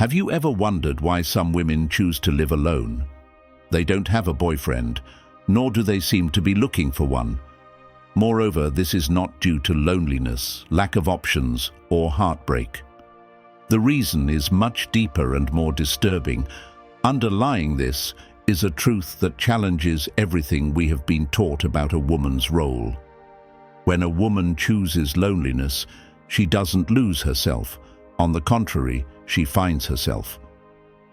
Have you ever wondered why some women choose to live alone? They don't have a boyfriend, nor do they seem to be looking for one. Moreover, this is not due to loneliness, lack of options, or heartbreak. The reason is much deeper and more disturbing. Underlying this is a truth that challenges everything we have been taught about a woman's role. When a woman chooses loneliness, she doesn't lose herself. On the contrary, she finds herself.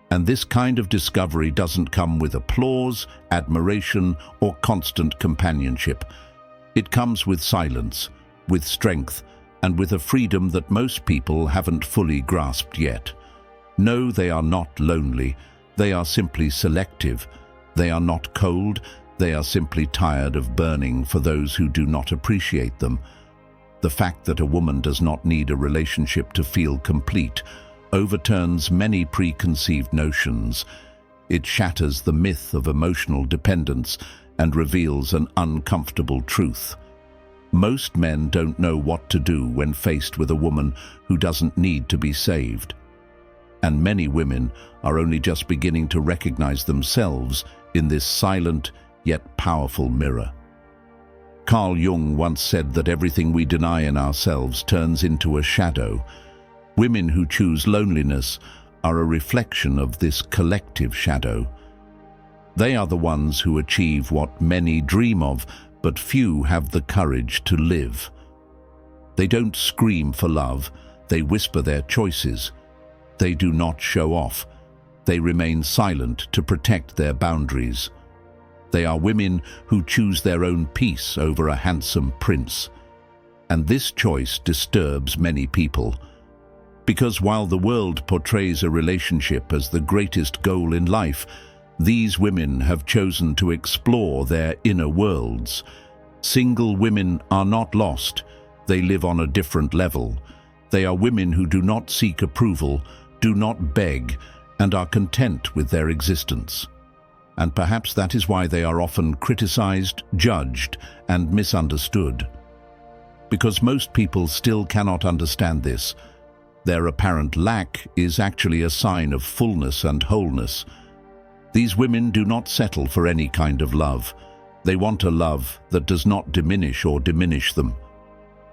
And this kind of discovery doesn't come with applause, admiration, or constant companionship. It comes with silence, with strength, and with a freedom that most people haven't fully grasped yet. No, they are not lonely. They are simply selective. They are not cold. They are simply tired of burning for those who do not appreciate them. The fact that a woman does not need a relationship to feel complete overturns many preconceived notions. It shatters the myth of emotional dependence and reveals an uncomfortable truth. Most men don't know what to do when faced with a woman who doesn't need to be saved. And many women are only just beginning to recognize themselves in this silent yet powerful mirror. Carl Jung once said that everything we deny in ourselves turns into a shadow. Women who choose loneliness are a reflection of this collective shadow. They are the ones who achieve what many dream of, but few have the courage to live. They don't scream for love, they whisper their choices. They do not show off. They remain silent to protect their boundaries. They are women who choose their own peace over a handsome prince. And this choice disturbs many people. Because while the world portrays a relationship as the greatest goal in life, these women have chosen to explore their inner worlds. Single women are not lost. They live on a different level. They are women who do not seek approval, do not beg, and are content with their existence. And perhaps that is why they are often criticized, judged, and misunderstood. Because most people still cannot understand this. Their apparent lack is actually a sign of fullness and wholeness. These women do not settle for any kind of love. They want a love that does not diminish or diminish them.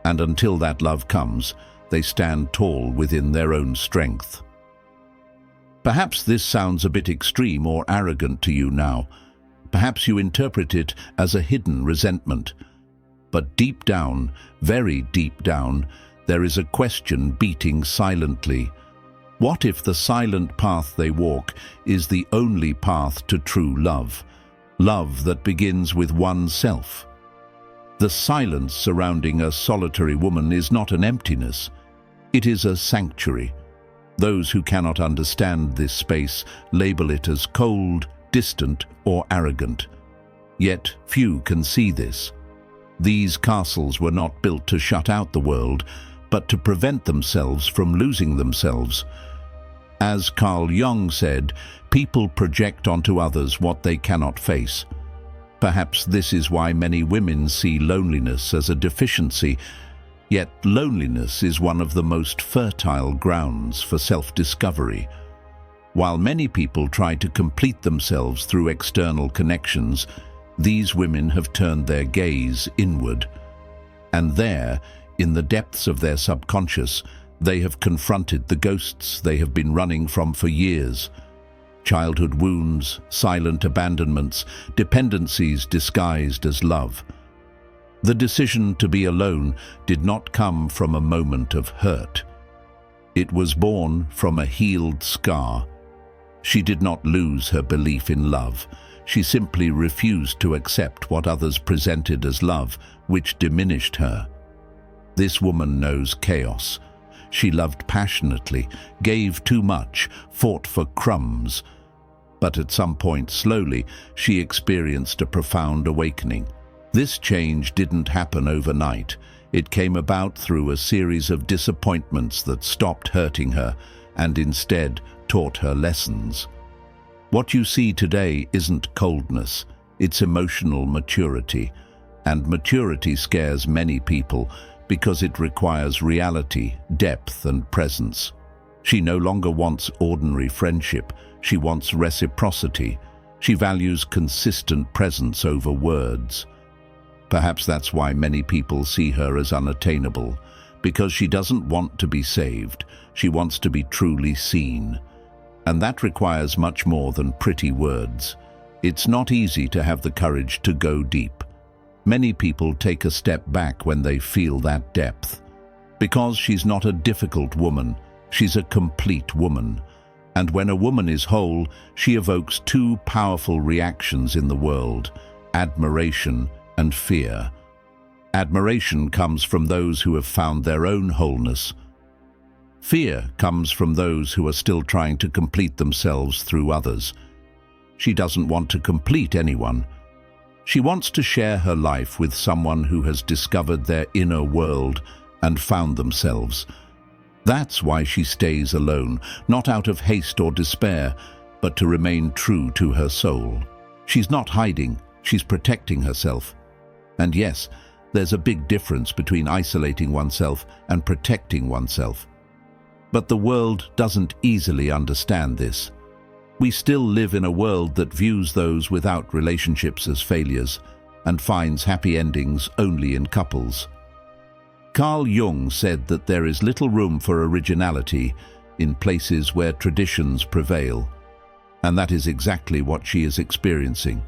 And until that love comes, they stand tall within their own strength. Perhaps this sounds a bit extreme or arrogant to you now. Perhaps you interpret it as a hidden resentment. But deep down, very deep down, there is a question beating silently. What if the silent path they walk is the only path to true love? Love that begins with oneself. The silence surrounding a solitary woman is not an emptiness. It is a sanctuary. Those who cannot understand this space label it as cold, distant, or arrogant. Yet few can see this. These castles were not built to shut out the world, but to prevent themselves from losing themselves. As Carl Jung said, people project onto others what they cannot face. Perhaps this is why many women see loneliness as a deficiency. Yet loneliness is one of the most fertile grounds for self-discovery. While many people try to complete themselves through external connections, these women have turned their gaze inward. And there, in the depths of their subconscious, they have confronted the ghosts they have been running from for years. Childhood wounds, silent abandonments, dependencies disguised as love. The decision to be alone did not come from a moment of hurt. It was born from a healed scar. She did not lose her belief in love. She simply refused to accept what others presented as love, which diminished her. This woman knows chaos. She loved passionately, gave too much, fought for crumbs. But at some point, slowly, she experienced a profound awakening. This change didn't happen overnight. It came about through a series of disappointments that stopped hurting her and instead taught her lessons. What you see today isn't coldness, it's emotional maturity. And maturity scares many people because it requires reality, depth, and presence. She no longer wants ordinary friendship. She wants reciprocity. She values consistent presence over words. Perhaps that's why many people see her as unattainable, because she doesn't want to be saved. She wants to be truly seen. And that requires much more than pretty words. It's not easy to have the courage to go deep. Many people take a step back when they feel that depth. Because she's not a difficult woman, she's a complete woman. And when a woman is whole, she evokes two powerful reactions in the world: admiration and fear. Admiration comes from those who have found their own wholeness. Fear comes from those who are still trying to complete themselves through others. She doesn't want to complete anyone. She wants to share her life with someone who has discovered their inner world and found themselves. That's why she stays alone, not out of haste or despair, but to remain true to her soul. She's not hiding, she's protecting herself. And yes, there's a big difference between isolating oneself and protecting oneself. But the world doesn't easily understand this. We still live in a world that views those without relationships as failures and finds happy endings only in couples. Carl Jung said that there is little room for originality in places where traditions prevail, and that is exactly what she is experiencing.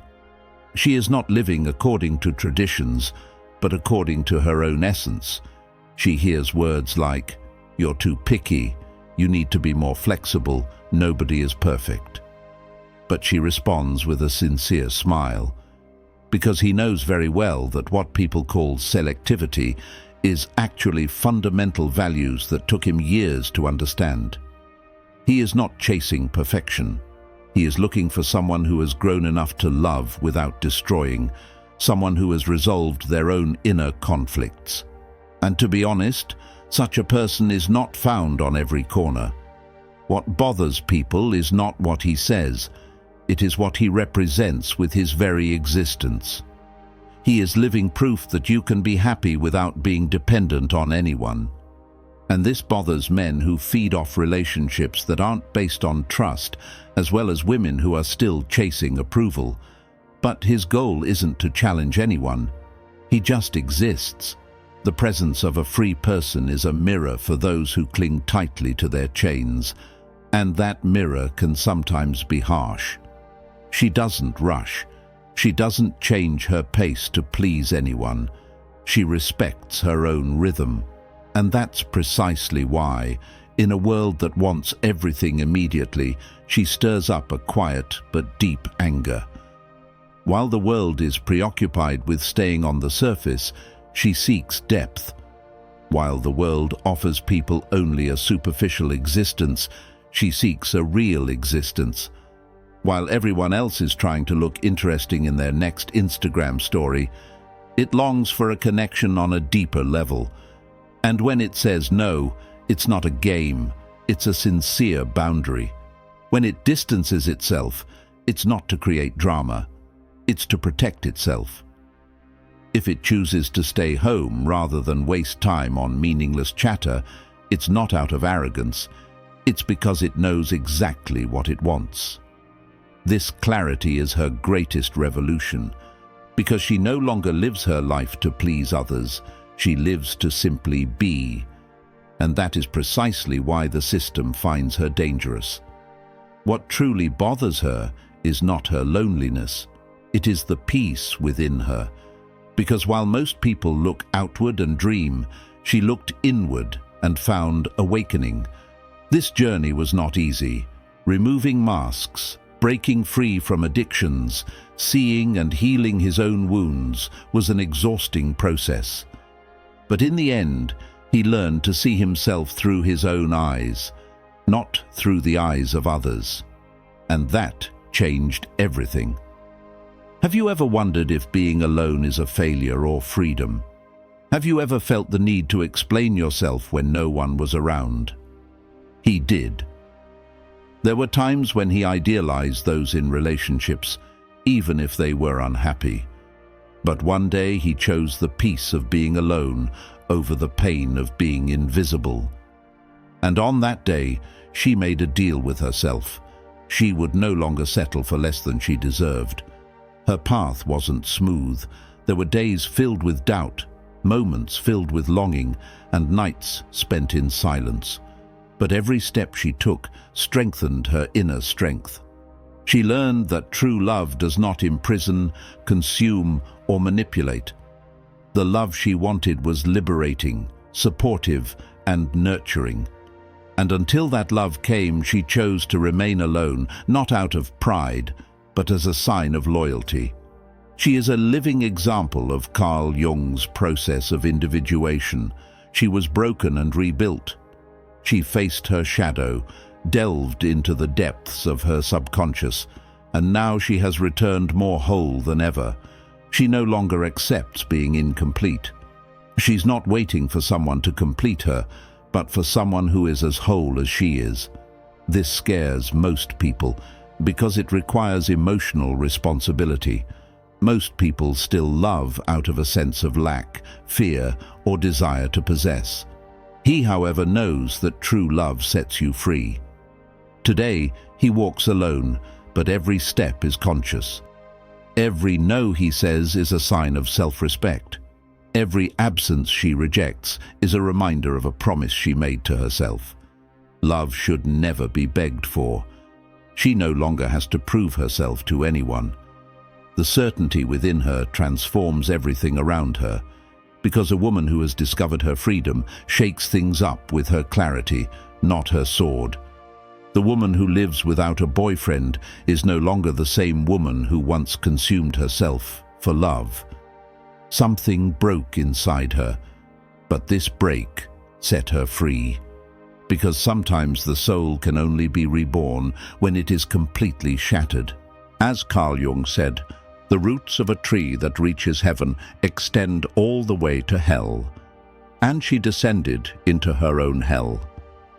She is not living according to traditions, but according to her own essence. She hears words like, "You're too picky," "You need to be more flexible," "Nobody is perfect." But she responds with a sincere smile, because he knows very well that what people call selectivity is actually fundamental values that took him years to understand. He is not chasing perfection. He is looking for someone who has grown enough to love without destroying, someone who has resolved their own inner conflicts. And to be honest, such a person is not found on every corner. What bothers people is not what he says, it is what he represents with his very existence. He is living proof that you can be happy without being dependent on anyone. And this bothers men who feed off relationships that aren't based on trust, as well as women who are still chasing approval. But his goal isn't to challenge anyone. He just exists. The presence of a free person is a mirror for those who cling tightly to their chains, and that mirror can sometimes be harsh. She doesn't rush. She doesn't change her pace to please anyone. She respects her own rhythm. And that's precisely why, in a world that wants everything immediately, she stirs up a quiet but deep anger. While the world is preoccupied with staying on the surface, she seeks depth. While the world offers people only a superficial existence, she seeks a real existence. While everyone else is trying to look interesting in their next Instagram story, it longs for a connection on a deeper level. And when it says no, it's not a game, it's a sincere boundary. When it distances itself, it's not to create drama, it's to protect itself. If it chooses to stay home rather than waste time on meaningless chatter, it's not out of arrogance, it's because it knows exactly what it wants. This clarity is her greatest revolution, because she no longer lives her life to please others, she lives to simply be. And that is precisely why the system finds her dangerous. What truly bothers her is not her loneliness, it is the peace within her. Because while most people look outward and dream, she looked inward and found awakening. This journey was not easy. Removing masks, breaking free from addictions, seeing and healing his own wounds was an exhausting process. But in the end, he learned to see himself through his own eyes, not through the eyes of others. And that changed everything. Have you ever wondered if being alone is a failure or freedom? Have you ever felt the need to explain yourself when no one was around? He did. There were times when he idealized those in relationships, even if they were unhappy. But one day he chose the peace of being alone over the pain of being invisible. And on that day, she made a deal with herself. She would no longer settle for less than she deserved. Her path wasn't smooth. There were days filled with doubt, moments filled with longing, and nights spent in silence. But every step she took strengthened her inner strength. She learned that true love does not imprison, consume, or manipulate. The love she wanted was liberating, supportive, and nurturing. And until that love came, she chose to remain alone, not out of pride, but as a sign of loyalty. She is a living example of Carl Jung's process of individuation. She was broken and rebuilt. She faced her shadow, delved into the depths of her subconscious, and now she has returned more whole than ever. She no longer accepts being incomplete. She's not waiting for someone to complete her, but for someone who is as whole as she is. This scares most people because it requires emotional responsibility. Most people still love out of a sense of lack, fear, or desire to possess. He, however, knows that true love sets you free. Today, he walks alone, but every step is conscious. Every no he says is a sign of self-respect. Every absence she rejects is a reminder of a promise she made to herself. Love should never be begged for. She no longer has to prove herself to anyone. The certainty within her transforms everything around her, because a woman who has discovered her freedom shakes things up with her clarity, not her sword. The woman who lives without a boyfriend is no longer the same woman who once consumed herself for love. Something broke inside her, but this break set her free. Because sometimes the soul can only be reborn when it is completely shattered. As Carl Jung said, the roots of a tree that reaches heaven extend all the way to hell. And she descended into her own hell.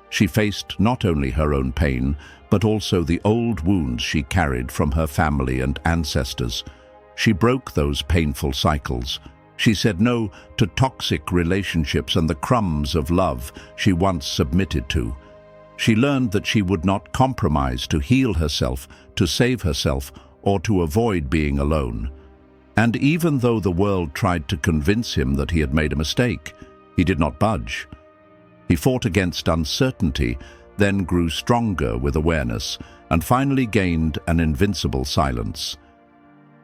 She faced not only her own pain, but also the old wounds she carried from her family and ancestors. She broke those painful cycles. She said no to toxic relationships and the crumbs of love she once submitted to. She learned that she would not compromise to heal herself, to save herself, or to avoid being alone. And even though the world tried to convince him that he had made a mistake, he did not budge. He fought against uncertainty, then grew stronger with awareness, and finally gained an invincible silence.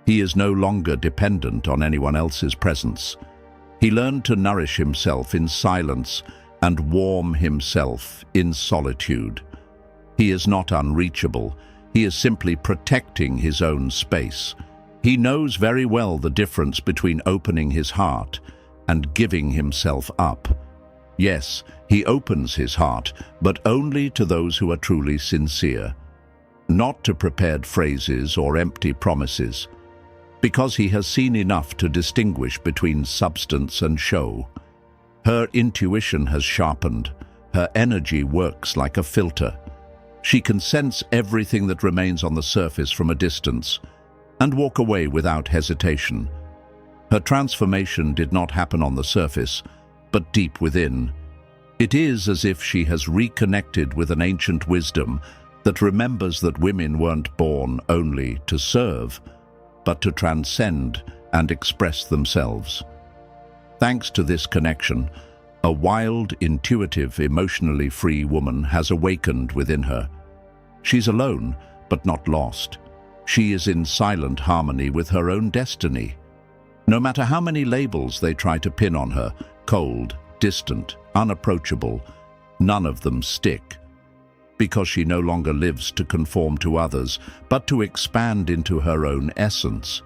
He is no longer dependent on anyone else's presence. He learned to nourish himself in silence and warm himself in solitude. He is not unreachable. He is simply protecting his own space. He knows very well the difference between opening his heart and giving himself up. Yes, he opens his heart, but only to those who are truly sincere, not to prepared phrases or empty promises. Because he has seen enough to distinguish between substance and show. Her intuition has sharpened. Her energy works like a filter. She can sense everything that remains on the surface from a distance and walk away without hesitation. Her transformation did not happen on the surface, but deep within. It is as if she has reconnected with an ancient wisdom that remembers that women weren't born only to serve, but to transcend and express themselves. Thanks to this connection, a wild, intuitive, emotionally free woman has awakened within her. She's alone, but not lost. She is in silent harmony with her own destiny. No matter how many labels they try to pin on her, cold, distant, unapproachable, none of them stick. Because she no longer lives to conform to others, but to expand into her own essence.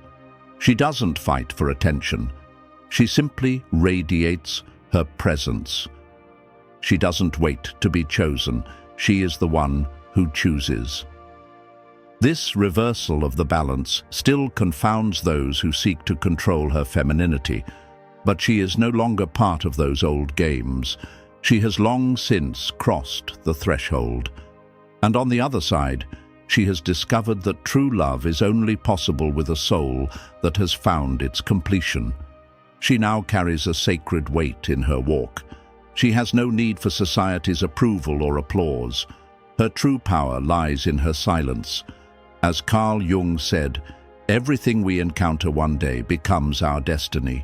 She doesn't fight for attention. She simply radiates her presence. She doesn't wait to be chosen. She is the one who chooses. This reversal of the balance still confounds those who seek to control her femininity, but she is no longer part of those old games. She has long since crossed the threshold. And on the other side, she has discovered that true love is only possible with a soul that has found its completion. She now carries a sacred weight in her walk. She has no need for society's approval or applause. Her true power lies in her silence. As Carl Jung said, everything we encounter one day becomes our destiny.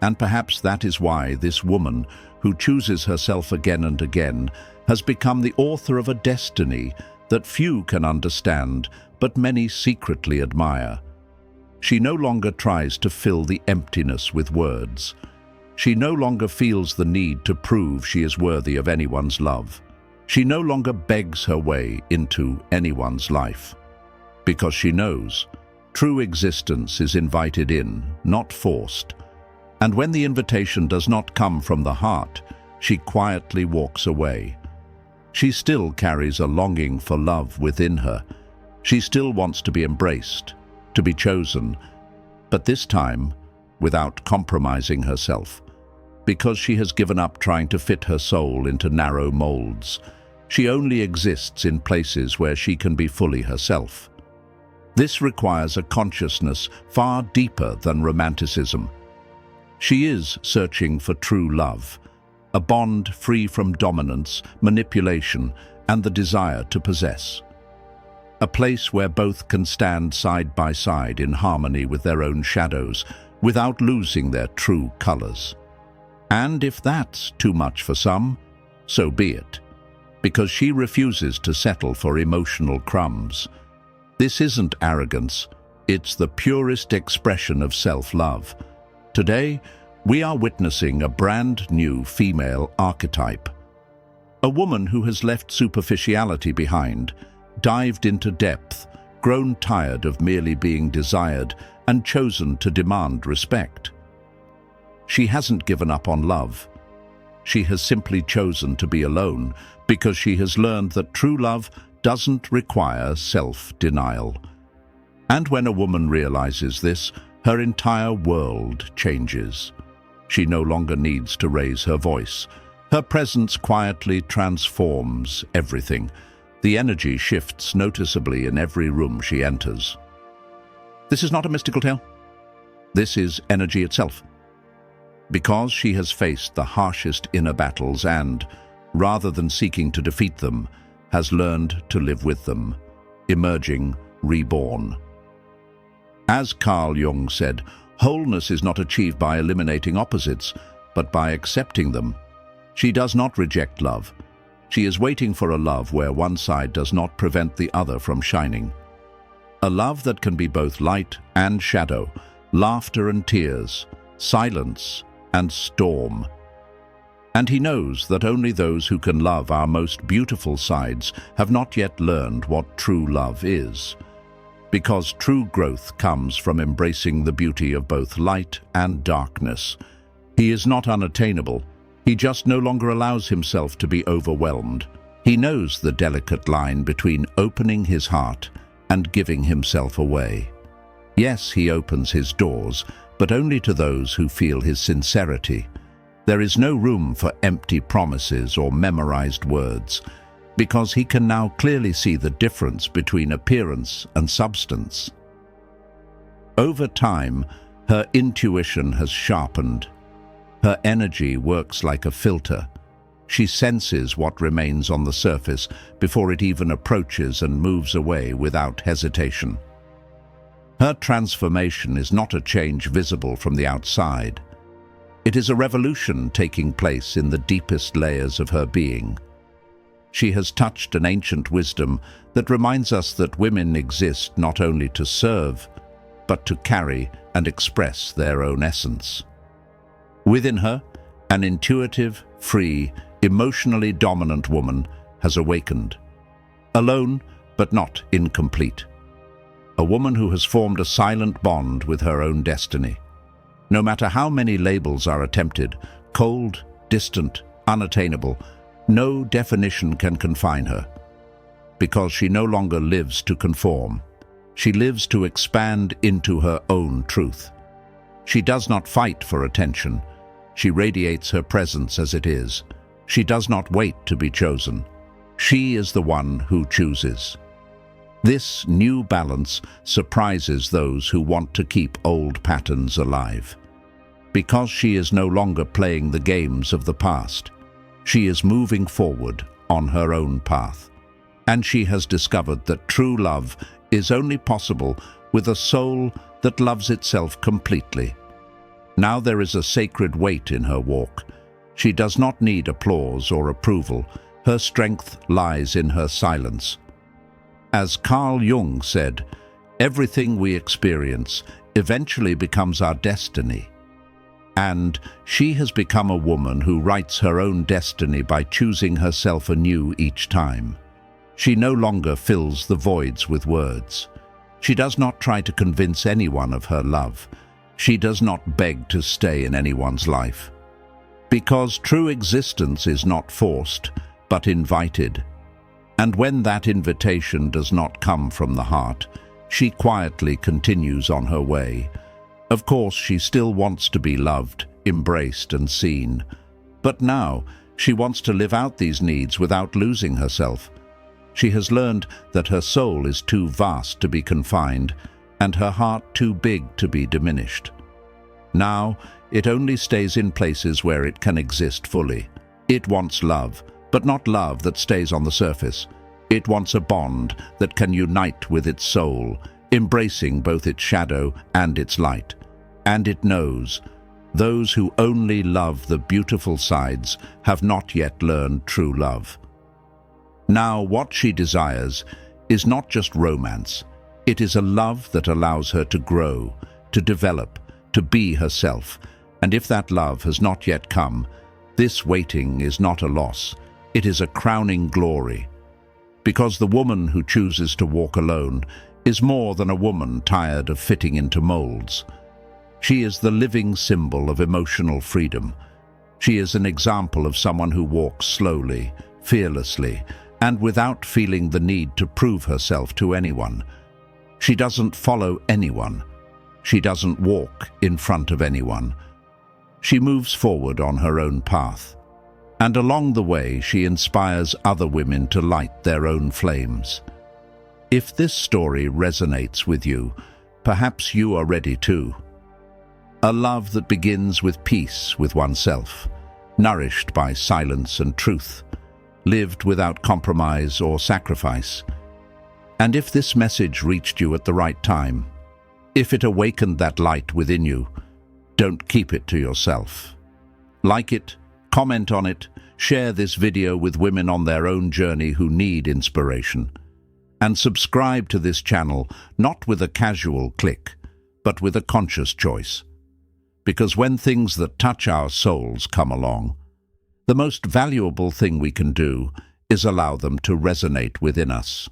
And perhaps that is why this woman, who chooses herself again and again, has become the author of a destiny that few can understand, but many secretly admire. She no longer tries to fill the emptiness with words. She no longer feels the need to prove she is worthy of anyone's love. She no longer begs her way into anyone's life. Because she knows true existence is invited in, not forced. And when the invitation does not come from the heart, she quietly walks away. She still carries a longing for love within her. She still wants to be embraced, to be chosen, but this time without compromising herself. Because she has given up trying to fit her soul into narrow molds. She only exists in places where she can be fully herself. This requires a consciousness far deeper than romanticism. She is searching for true love, a bond free from dominance, manipulation, and the desire to possess. A place where both can stand side by side in harmony with their own shadows, without losing their true colors. And if that's too much for some, so be it, because she refuses to settle for emotional crumbs. This isn't arrogance, it's the purest expression of self-love. Today, we are witnessing a brand new female archetype. A woman who has left superficiality behind, dived into depth, grown tired of merely being desired, and chosen to demand respect. She hasn't given up on love. She has simply chosen to be alone because she has learned that true love doesn't require self-denial. And when a woman realizes this, her entire world changes. She no longer needs to raise her voice. Her presence quietly transforms everything. The energy shifts noticeably in every room she enters. This is not a mystical tale. This is energy itself. Because she has faced the harshest inner battles and, rather than seeking to defeat them, has learned to live with them, emerging reborn. As Carl Jung said, wholeness is not achieved by eliminating opposites, but by accepting them. She does not reject love. She is waiting for a love where one side does not prevent the other from shining. A love that can be both light and shadow, laughter and tears, silence and storm. And he knows that only those who can love our most beautiful sides have not yet learned what true love is. Because true growth comes from embracing the beauty of both light and darkness. He is not unattainable. He just no longer allows himself to be overwhelmed. He knows the delicate line between opening his heart and giving himself away. Yes, he opens his doors, but only to those who feel his sincerity. There is no room for empty promises or memorized words, because he can now clearly see the difference between appearance and substance. Over time, her intuition has sharpened. Her energy works like a filter. She senses what remains on the surface before it even approaches and moves away without hesitation. Her transformation is not a change visible from the outside. It is a revolution taking place in the deepest layers of her being. She has touched an ancient wisdom that reminds us that women exist not only to serve, but to carry and express their own essence. Within her, an intuitive, free, emotionally dominant woman has awakened. Alone, but not incomplete. A woman who has formed a silent bond with her own destiny. No matter how many labels are attempted, cold, distant, unattainable, no definition can confine her. Because she no longer lives to conform. She lives to expand into her own truth. She does not fight for attention. She radiates her presence as it is. She does not wait to be chosen. She is the one who chooses. This new balance surprises those who want to keep old patterns alive. Because she is no longer playing the games of the past. She is moving forward on her own path, and she has discovered that true love is only possible with a soul that loves itself completely. Now there is a sacred weight in her walk. She does not need applause or approval. Her strength lies in her silence. As Carl Jung said, everything we experience eventually becomes our destiny. And she has become a woman who writes her own destiny by choosing herself anew each time. She no longer fills the voids with words. She does not try to convince anyone of her love. She does not beg to stay in anyone's life. Because true existence is not forced, but invited. And when that invitation does not come from the heart, she quietly continues on her way. Of course, she still wants to be loved, embraced, and seen. But now, she wants to live out these needs without losing herself. She has learned that her soul is too vast to be confined, and her heart too big to be diminished. Now, it only stays in places where it can exist fully. It wants love, but not love that stays on the surface. It wants a bond that can unite with its soul, embracing both its shadow and its light. And it knows, those who only love the beautiful sides have not yet learned true love. Now, what she desires is not just romance. It is a love that allows her to grow, to develop, to be herself. And if that love has not yet come, this waiting is not a loss. It is a crowning glory. Because the woman who chooses to walk alone is more than a woman tired of fitting into molds. She is the living symbol of emotional freedom. She is an example of someone who walks slowly, fearlessly, and without feeling the need to prove herself to anyone. She doesn't follow anyone. She doesn't walk in front of anyone. She moves forward on her own path. And along the way, she inspires other women to light their own flames. If this story resonates with you, perhaps you are ready too. A love that begins with peace with oneself, nourished by silence and truth, lived without compromise or sacrifice. And if this message reached you at the right time, if it awakened that light within you, don't keep it to yourself. Like it, comment on it, share this video with women on their own journey who need inspiration. And subscribe to this channel, not with a casual click, but with a conscious choice. Because when things that touch our souls come along, the most valuable thing we can do is allow them to resonate within us.